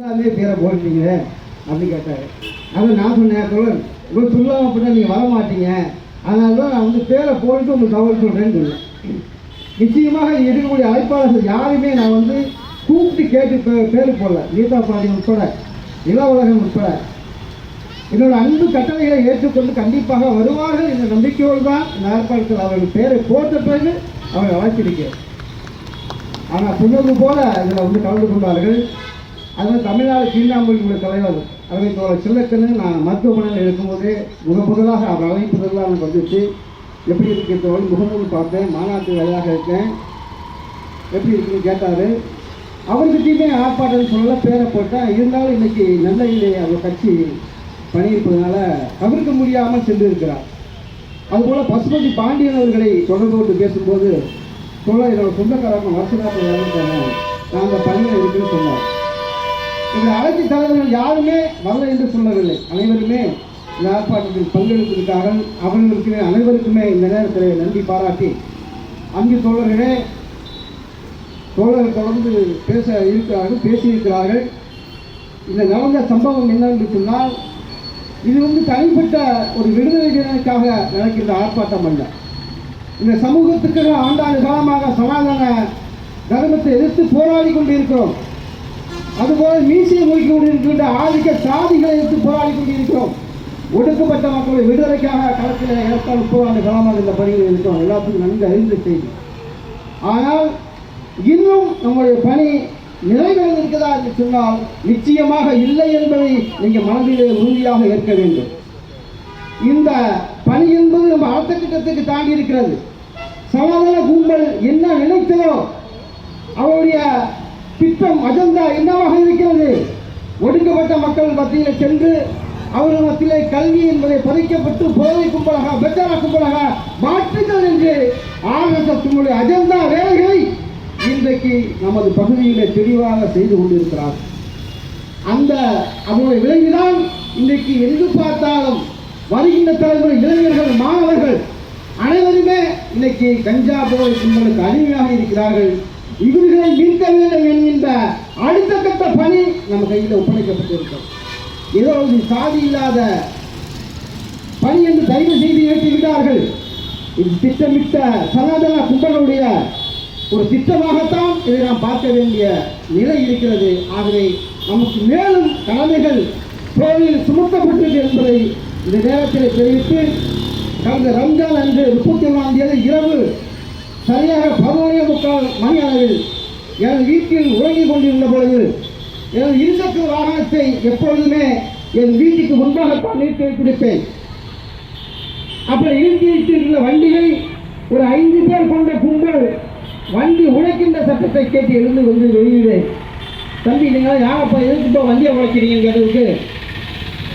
சொல்லாமே பேரை போட்டீங்க அப்படின்னு கேட்டார். அதை நான் சொன்னேன், தோழர் இவ்வளோ சொல்லாமல் அப்படின்னா நீங்கள் வர மாட்டீங்க, அதனால தான் நான் வந்து பேரை போட்டு உங்களுக்கு தகவல் சொல்கிறேன்னு சொன்னேன். நிச்சயமாக இருக்கக்கூடிய அழைப்பாளர்கள் யாருமே நான் வந்து கூப்பிட்டு கேட்டு பேர் போடல. கீதா பாண்டி உட்பட, இளவுலகம் உட்பட என்னோட அன்பு கட்டளைகளை ஏற்றுக்கொண்டு கண்டிப்பாக வருவார்கள் என்ற நம்பிக்கையோடு தான் இந்த ஏற்பாடுகள் அவர்கள் பேரை போட்ட பிறகு அவர்கள் அழைச்சிருக்கிறார். ஆனால் சொன்னது போல இதில் வந்து கலந்து கொண்டார்கள். அதனால் தமிழ்நாடு தீண்டாமொழியுடைய தலைவர் அவர்கள் சில்லக்கண்ணு நான் மருத்துவமனையில் இருக்கும்போதே முதலாக அவர் அழைப்பதெல்லாம் எனக்கு வந்துச்சு. எப்படி இருக்கிறதோடு முகநூல் பார்த்தேன், மாநாட்டு வேலையாக இருக்கேன், எப்படி இருக்குன்னு கேட்டார். அவர்கிட்டையுமே ஆர்ப்பாட்டம் சொல்லலை, பேரை போட்டேன். இருந்தாலும் இன்றைக்கி நெல்லையிலே அவர் கட்சி பணியிருப்பதனால தவிர்க்க முடியாமல் சென்றிருக்கிறார். அதுபோல் பசுபதி பாண்டியன் அவர்களை தொடர்பு கொண்டு பேசும்போது சொல்ல என்னோட சொந்தக்காரங்க வருஷக்காரர்கள் இறந்துட்டாங்க, நான் அந்த பணியில் இருக்குன்னு சொன்னார். இந்த அரசு தலைவர்கள் யாருமே வரல என்று சொல்லவில்லை. அனைவருமே இந்த ஆர்ப்பாட்டத்தில் பங்கெடுத்திருக்கார்கள். அவர்களுக்கு அனைவருக்குமே இந்த நேரத்தில் நன்றி பாராட்டி, அங்கு தோழர்களே தொடர்ந்து பேசியிருக்கிறார்கள். இந்த நடந்த சம்பவம் என்னவென்று சொன்னால், இது வந்து தனிப்பட்ட ஒரு விடுதலை தினத்துக்காக நடக்கின்ற ஆர்ப்பாட்டம் அல்ல. இந்த சமூகத்துக்கு ஆண்டாண்டு காலமாக சனாதன தர்மத்தை எதிர்த்து போராடி கொண்டிருக்கிறோம். அதுபோல மீசியை முடிக்க கொண்டிருக்கின்ற ஆதிக்க சாதிகளை எதிர்த்து போராடி கொண்டிருக்கிறோம். ஒடுக்கப்பட்ட மக்களை விடுதலைக்காக களத்தில் ஏற்கால் 30 ஆண்டு காலமாக இந்த பணியில் இருக்கிறோம். எல்லாத்துக்கும் நன்கு அறிந்த செய்தி. ஆனால் இன்னும் நம்முடைய பணி நிறைவேறிருக்கிறதா என்று சொன்னால் நிச்சயமாக இல்லை என்பதை நீங்கள் மனதிலே உறுதியாக ஏற்க வேண்டும். இந்த பணி என்பது நம்ம அடுத்த கட்டத்துக்கு தாண்டி இருக்கிறது. சனாதன கும்பல் என்ன நினைத்ததோ அவருடைய திட்டம் அஜெண்டா என்னவாக இருக்கிறது? ஒடுக்கப்பட்ட மக்கள் மத்தியில் சென்று அவர்கள் மத்தியிலே கல்வி என்பதை பறிக்கப்பட்டு போதை கும்பலாக பெட்டார கும்பலாக மாற்றுங்கள் என்று ஆர்எஸ்எஸ் அஜெண்டா வேலைகளை இன்றைக்கு நமது பகுதியில் தெளிவாக செய்து கொண்டிருக்கிறார். அந்த அதனுடைய விளைவுதான் இன்றைக்கு எங்கு பார்த்தாலும் வருகின்ற தலைமுறை இளைஞர்கள், மாணவர்கள் அனைவருமே இன்னைக்கு கஞ்சா போதை கும்பலுக்கு அடிமையாக இருக்கிறார்கள். இவர்களை மீட்க வேண்டும் என்கின்ற அடுத்த கட்ட பணி நம்ம கையில் ஒப்படைக்கப்பட்டிருக்கிறோம். ஏதோ ஒரு சாதி இல்லாத பணி என்று தயவு செய்து ஏற்றி விட்டார்கள். இது திட்டமிட்ட சனாதன கும்பலுடைய ஒரு திட்டமாகத்தான் இதை நாம் பார்க்க வேண்டிய நிலை இருக்கிறது. ஆகவே நமக்கு மேலும் கடமைகள் கோவில் சுமத்தப்பட்டது என்பதை இந்த நேரத்தில் தெரிவித்து, கடந்த ரம்ஜான் அன்று 31ஆம் தேதி இரவு சரியாக 11:45 மணி அளவில் எனது வீட்டில் உறங்கிக் கொண்டிருந்த பொழுது எனது இருசக்கர வாகனத்தை எப்பொழுதுமே என் வீட்டுக்கு முன்பாகத்தான் நிறுத்தி வைத்திருப்பேன். அப்படி நிறுத்தி வைத்திருந்த வண்டியை ஒரு 5 பேர் கொண்ட கும்பல் வண்டி உழைக்கின்ற சட்டத்தை கேட்டு எழுந்து வந்து வெளியிடு, தம்பி நீங்கள் யாரப்பா எதுக்குப்பா வண்டியை உழைக்கிறீங்கன்னு கேட்டதுக்கு,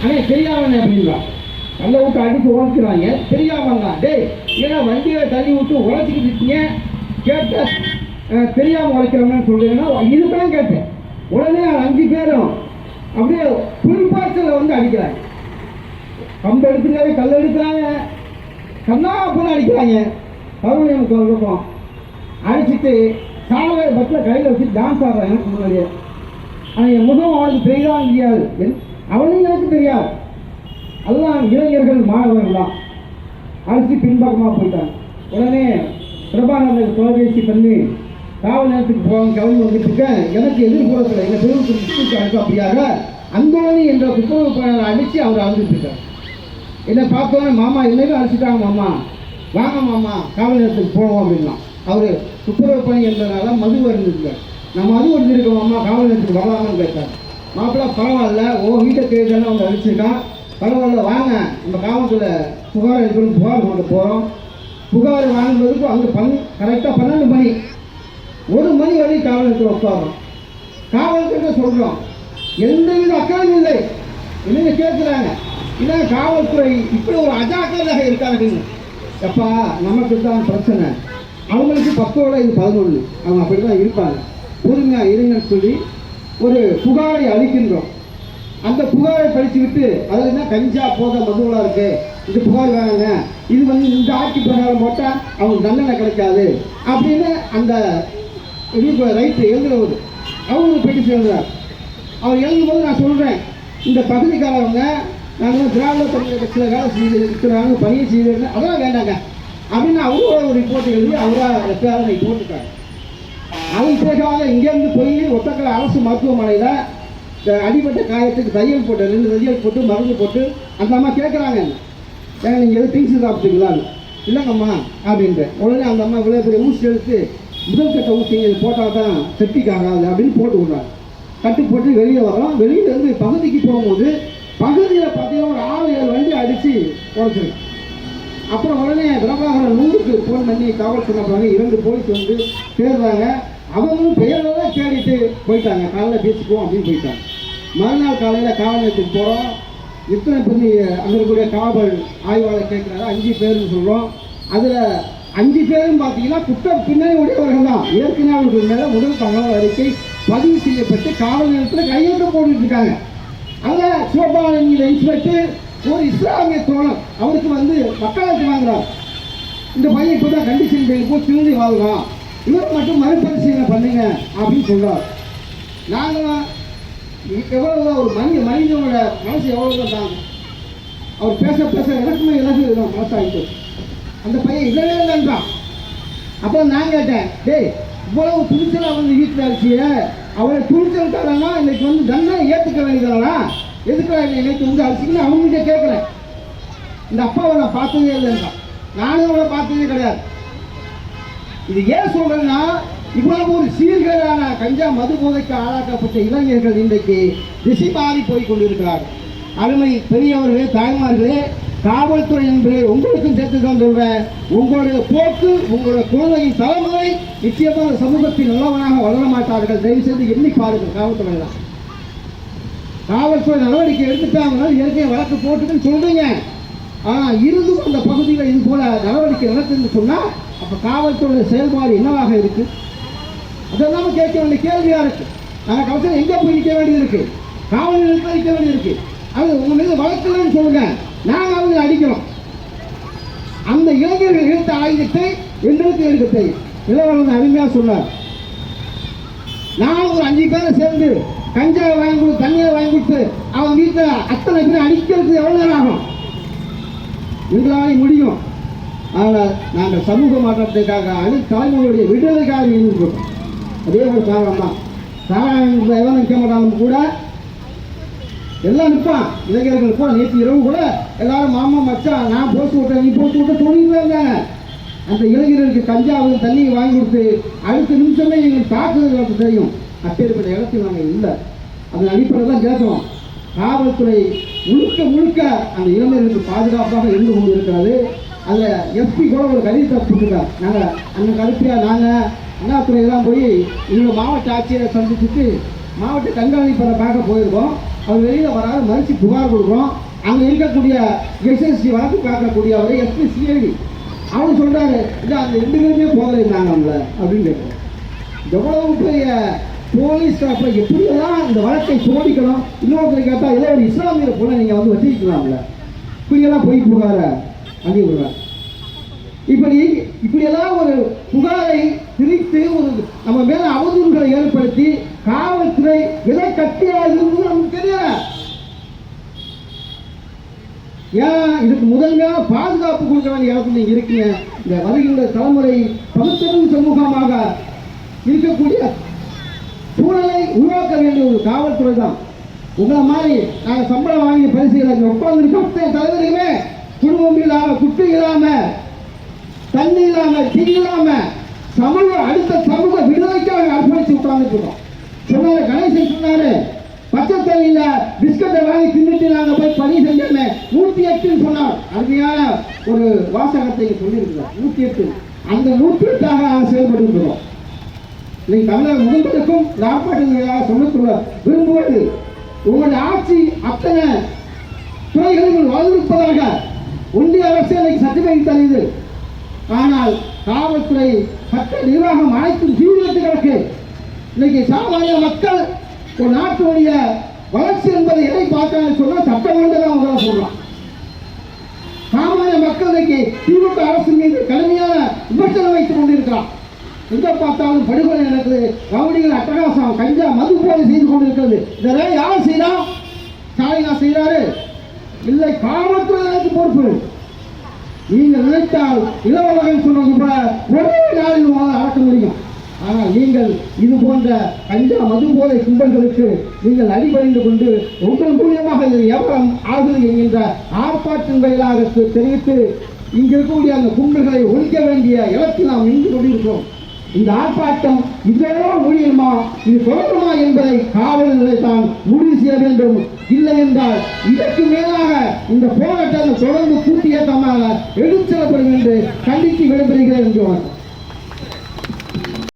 ஆனால் தெரியாமண்ணே அப்படின்னா நல்ல விட்டு அடித்து உழைக்கிறாங்க, தெரியாமங்க டே ஏன்னா வண்டியை தள்ளி விட்டு உழைச்சிக்கிட்டு இருக்கீங்க, கேட்ட தெரியாமல் உழைக்கிறோம்னு சொல்றீங்கன்னா இதுதான் கேட்டேன். உடனே 5 பேரும் அப்படியே குறிப்பாச்சல வந்து அடிக்கிறாங்க. கம்பு எடுத்துக்காவே கல் எடுக்கிறாங்க, கண்ணா அப்பதான் அடிக்கிறாங்க. கருணையம் இருக்கும் அடிச்சுட்டு சாலை பஸ்ஸில் கையில் வச்சு டான்ஸ் ஆடுறான் எனக்கு முன்னாடியே. ஆனால் என் முகம் அவனுக்கு தெரியதான் தெரியாது, அவனும் எனக்கு தெரியாது. அதெல்லாம் இளைஞர்கள் மாணவர்கள் தான் அடிச்சு பின்பக்கமாக போயிட்டாங்க. உடனே பிரபாகரனுக்கு தொலைபேசி பண்ணி காவல் நேரத்துக்கு போவாங்க, கிளம்பி வந்துட்டு இருக்கேன், எனக்கு எதிர்ப்புறத்தில் எங்கள் தெருவுக்கு அடுத்தபடியாக அந்தோணி என்ற துப்புரவு பணியாளர் அடித்து அவர் அழுதுட்டு இருக்கார். என்னை பார்த்தோன்னே மாமா என்னையும் அடிச்சுட்டாங்க, மாமா வாங்க மாமா காவல் நேரத்துக்கு போவோம் அப்படின்னா. அவர் துப்புரவு பணி என்றதுனால மது இருந்துருக்கார். நான் மது இருந்திருக்கோம் மாமா காவல் நேரத்துக்கு வரலாமான்னு கேட்டார். மாப்பிள்ளை பரவாயில்ல, வீட்டை தேடிதானே அவங்க அடிச்சிருக்கான், பரவாயில்ல வாங்க நம்ம காவல்துறை புகார் எடுக்கணும், புகார் கொடுக்க போகிறோம். புகார் வாங்குவதற்கு அங்கே கரெக்டாக 12 மணி 1 மணி வரை காவல்துறை உட்காரோம். காவல்துறை சொல்கிறோம் எந்தவித அக்கறையும் இல்லை. என்னங்க கேட்குறாங்க, இல்லை காவல்துறை இப்படி ஒரு அஜாக்கிரதையாக இருக்காங்க. எப்பா நமக்கு தான் பிரச்சனை, அவங்களுக்கு 10ஓட இது 11, அவங்க அப்படி தான் இருப்பாங்க, பொறுமையாக இருங்கன்னு சொல்லி ஒரு புகாரை அளிக்கின்றோம். அந்த புகாரை படித்து விட்டு அதில் என்ன கஞ்சா போத மதுவலாக இருக்குது, இது புகார் வேணாங்க, இது வந்து இந்த ஆட்சி பிரகாரம் போட்டால் அவங்களுக்கு தண்டனை கிடைக்காது அப்படின்னு அந்த ரைட்டு எழுதுறவர் அவங்க போயிட்டு சேர்ந்தார். அவர் எழுதும்போது நான் சொல்கிறேன், இந்த பகுதிக்காரவங்க நாங்கள் திராவிட தமிழக கட்சியில் வேலை இருக்கிறாங்க, பணியை செய்து அதெல்லாம் வேண்டாங்க அப்படின்னு அவரோட ஒரு ரிப்போர்ட் எழுதி அவராக எப்பயாவது போட்டுருக்காங்க. அதன் பிறகாக இங்கேருந்து போய் ஒத்தக்கலை அரசு மருத்துவமனையில் அடிப்பட்ட காயத்துக்கு தையல் போட்டு 2 தையல் போட்டு மருந்து போட்டு அந்த அம்மா கேட்குறாங்க, ஏங்க நீங்கள் எதுவும் திங்ஸ் சாப்பிட்டீங்களா? இல்லைங்கம்மா அப்படின்ட்டு. உடனே அந்த அம்மா இவ்வளோ பெரிய ஊசி எடுத்து முதல் கட்ட ஊசி போட்டால் தான் செப்டிக் ஆகாது அப்படின்னு போட்டு விட்றாங்க. கட்டு போட்டு வெளியே வரோம். வெளியிலேருந்து பகுதிக்கு போகும்போது பகுதியில் பார்த்தீங்கன்னா ஒரு 6-7 வண்டி அடித்து உடச்சிருக்கு. அப்புறம் உடனே பிரபாகரன் 100க்கு ஃபோன் பண்ணி காவல் சொன்னப்பாங்க. 2 போலீஸ் வந்து தேடுறாங்க. அவங்களும் பெயரெல்லாம் தேடிட்டு போயிட்டாங்க. காலையில் பேசிக்குவோம் அப்படின்னு போயிட்டாங்க. மறுநாள் காலையில் காவல் நிலையத்துக்கு போகிறோம். இத்தனை பண்ணி அங்கே இருக்கக்கூடிய காவல் ஆய்வாளர் கேட்குறாரு. 5 பேர்னு சொல்கிறோம். அதில் 5 பேரும் பார்த்தீங்கன்னா குற்றம் பின்னணி உடையவர்கள் தான். ஏற்கனவே அவர்கள் மேலே முதல் தகவல் அறிக்கை பதிவு செய்யப்பட்டு காவல் நிலையத்தில் கையெழுத்து போட்டுட்டு இருக்காங்க. அதில் சிவபாலன் என்கிற இன்ஸ்பெக்டர் ஒரு இஸ்லாமிய தோழர் அவருக்கு வந்து வக்காலத்து வாங்குறார். இந்த பையன் இப்போ தான் கண்டிஷன் பெயில் போய் திரும்பி வாழ்றான், இவர் மட்டும் மறுபரிசீலனை பண்ணுங்க அப்படின்னு சொல்கிறார். நாங்களும் எவ்வளோ ஒரு மனிதனோட மனசு எவ்வளோ தான் அவர் பேச பேச எனக்குமே இலகு மனசாகிட்டு அந்த பையன் இல்லவே இல்லைன்றான். அப்போ நான் கேட்டேன், டேய் இவ்வளவு துணிச்சலாக வந்து வீட்டில் அடிச்சிய அவளை துணிச்சல் தரனா இன்னைக்கு வந்து தண்டனை ஏற்றுக்க வேண்டியதானா? எதுக்கு இன்னைக்கு வந்து அடிச்சிக்கன்னு அவங்ககிட்ட கேட்குறேன். இந்த அப்பாவை நான் பார்த்ததே இல்லைன்றான். நானும் அவளை பார்த்ததே கிடையாது. இது ஏன் சொல்றேன்னா, இவ்வளவு ஒரு சீர்கேடான கஞ்சா மது போதைக்கு ஆளாக்கப்பட்ட இளைஞர்கள் இன்றைக்கு திசை மாறி போய் கொண்டிருக்கிறார்கள். அருமை பெரியவர்களே, தாய்மார்களே, காவல்துறை என்பது உங்களுக்கும் சேர்த்து தான் சொல்றேன். உங்களுடைய போக்கு, உங்களுடைய குழந்தையின் தலைமுறை நிச்சயமாக சமூகத்தில் நல்லவனாக வளர மாட்டார்கள். தயவு செய்து எண்ணி பாருங்கள். காவல்துறை தான் காவல்துறை நடவடிக்கை எடுத்துட்டாங்கன்னா ஏற்கனவே வழக்கு போட்டுன்னு சொல்றீங்க. ஆனால் இருந்தும் அந்த பகுதியில் இது போல நடவடிக்கை நடக்குதுன்னு சொன்னால் அப்போ காவல்துறை செயல்பாடு என்னவாக இருக்கு? அதெல்லாம் கேட்க வேண்டிய கேள்வியா இருக்கு. நாங்கள் கவசம் எங்கே போய் நிற்க வேண்டியது இருக்கு? காவல் நிலையத்தில் நிற்க வேண்டியது இருக்கு. அது உங்க மீது வழக்குன்னு சொல்லுங்க, நாங்கள் அவங்க அடிக்கிறோம். அந்த இளைஞர்கள் எடுத்த ஆயுதத்தை எங்களுக்கு எடுக்கத்தை இளவரசன் அருமையாக சொன்னார். நான் ஒரு 5 பேரை சேர்ந்து கஞ்சாவை வாங்கி கொடுத்து தண்ணியை வாங்கி கொடுத்து அவன் வீட்டில் அத்தனை பேர் அடிக்கிறது எவ்வளோ நேரம் ஆகும்? எங்களால் முடியும். ஆனால் நாங்கள் சமூக மாற்றத்திற்காக தலைமுறையுடைய விடுதலைக்காக இருந்திருக்கோம். அதே ஒரு காரணம் தான். காரணம் எவன் நிற்க மாட்டாலும் கூட எல்லாம் நிற்பான். இளைஞர்கள் கூட நேற்று இரவு கூட எல்லாரும் மாமா மச்சான் நான் போட்டு விட்டேன், நீ போட்டு விட்ட தொழில் இருந்தாங்க. அந்த இளைஞர்களுக்கு கஞ்சாவும் தண்ணியை வாங்கி கொடுத்து அடுத்த நிமிஷமே எங்களுக்கு தாக்குதல் தெரியும். அப்பேற்பட்ட இடத்தில் நாங்கள் இல்லை. அதன் அடிப்படையில் தான் கேட்கிறோம். காவல்துறை முழுக்க முழுக்க அந்த இளைஞர்களுக்கு பாதுகாப்பாக இருந்து கொண்டு இருக்கிறது. அதில் எஸ்பி கூட ஒரு கடிதத்தை போட்டுருக்கார். நாங்கள் அந்த கருப்பியாக நாங்கள் அண்ணாத்துறையெல்லாம் போய் எங்களோட மாவட்ட ஆட்சியரை சந்திச்சுட்டு மாவட்ட கண்காணிப்பரை பார்க்க போயிருக்கோம். அவர் வெளியில் வராத மறுச்சு புகார் கொடுக்குறோம். அங்கே இருக்கக்கூடிய எஸ்எஸ்சி வழக்கு பார்க்கக்கூடிய அவர் எஸ்பி சிஐடி அவனு சொல்கிறாரு, இல்லை அந்த 2 பேருமே போதலை இருந்தாங்க அவங்கள அப்படின்னு கேட்குறோம். எவ்வளவு பெரிய போலீஸ் அப்புறம் எப்படியெல்லாம் இந்த வழக்கை சோதிக்கணும்? இன்னொருத்தரை கேட்டால் ஏதோ ஒரு இஸ்லாமியரை போல நீங்கள் வந்து வச்சிருக்கலாம்ல, இப்படியெல்லாம் போய் புகார அங்கே விடுறாங்க. இப்படியெல்லாம் ஒரு புகாரை திரித்து ஒரு நம்ம மேல அவதூறுகளை ஏற்படுத்தி காவல்துறை எதை கட்டியா இருந்து நமக்கு தெரியல. ஏன் இதுக்கு முதன்மையாக பாதுகாப்பு கொடுக்க வேண்டிய இடத்துல நீங்க இருக்கீங்க. இந்த வருகின்ற தலைமுறை பகுத்தறிவு சமூகமாக இருக்கக்கூடிய சூழலை உருவாக்க வேண்டிய ஒரு காவல்துறை தான். உங்களை மாதிரி நாங்கள் சம்பளம் வாங்கி பரிசீலனை உட்கார்ந்து அத்தனை தலைவருமே குடும்பம் இல்லாம, குட்டி இல்லாம, தண்ணி இல்லாம, தீ இல்லாம சமூக அடுத்த சமூக விடுதலைக்காக அர்ப்பணிச்சு உட்கார்ந்துருக்கோம். சொன்னாரு கணேசன் சொன்னாரு, பச்சை தண்ணியில பிஸ்கட்டை வாங்கி தின்னுட்டு நாங்கள் போய் பணி செஞ்சோமே 108 சொன்னார். அருமையான ஒரு வாசகத்தை சொல்லியிருக்கிறார். 108 அந்த 108ஆக நாங்கள் செயல்பட்டு இருக்கிறோம். இன்னைக்கு தமிழக முதல்வருக்கும் ஆர்ப்பாட்டங்களாக சொல்ல விரும்புவது, உங்களுடைய ஆட்சி அத்தனை துறைகளில் வளர்ப்பதாக ஒன்றிய அரசு இன்னைக்கு சர்டிபிகேட் தருது. ஆனால் காவல்துறை சட்ட நிர்வாகம் அனைத்தும் ஜீவித்து கிடக்கு. இன்னைக்கு சாமானிய மக்கள் ஒரு நாட்டுடைய வளர்ச்சி என்பதை எதை பார்த்தாலும் சொன்னால் சட்டமன்ற தான் முதல்ல சொல்லலாம். சாமானிய மக்கள் இன்னைக்கு திமுக அரசு மீது கடுமையான விமர்சனம் வைத்துக் கொண்டிருக்கிறார். எங்கே பார்த்தாலும் படுகொலை நடக்குது, ரவுடிகள் அட்டகாசம், கஞ்சா மது போதை செய்து கொண்டிருக்கிறது. இதெல்லாம் யார் செய்யறா? ஸ்டாலினா செய்யறாரு? இல்லை, காவல்துறைக்கு பொறுப்பு. நீங்கள் நினைத்தால் இளவரகன் சொன்னது போல ஒரே நாளில் அடக்க முடியும். ஆனால் நீங்கள் இது போன்ற கஞ்சா மது போதை கும்பல்களுக்கு நீங்கள் அடிபணிந்து கொண்டு உங்கள் மூலியமாக இது எவ்வளவு ஆகுது என்கின்ற ஆர்ப்பாட்டம் வாயிலாக தெரிவித்து இங்கு இருக்கக்கூடிய அந்த கும்பல்களை ஒழிக்க வேண்டிய இடத்தில் நாம் நின்று கொண்டிருக்கிறோம். இந்த ஆர்ப்பாட்டம் இதோ முடியுமா, இது தொடருமா என்பதை காவல் நிலையத்தான் முடிவு செய்ய வேண்டும். இல்லை என்றால் இதற்கு மேலாக இந்த போராட்டத்தை தொடர்ந்து கூட்டியேற்றமாக எடுத்து செல்லப்படும் என்று கண்டித்து விடைபெறுகிறேன் என்று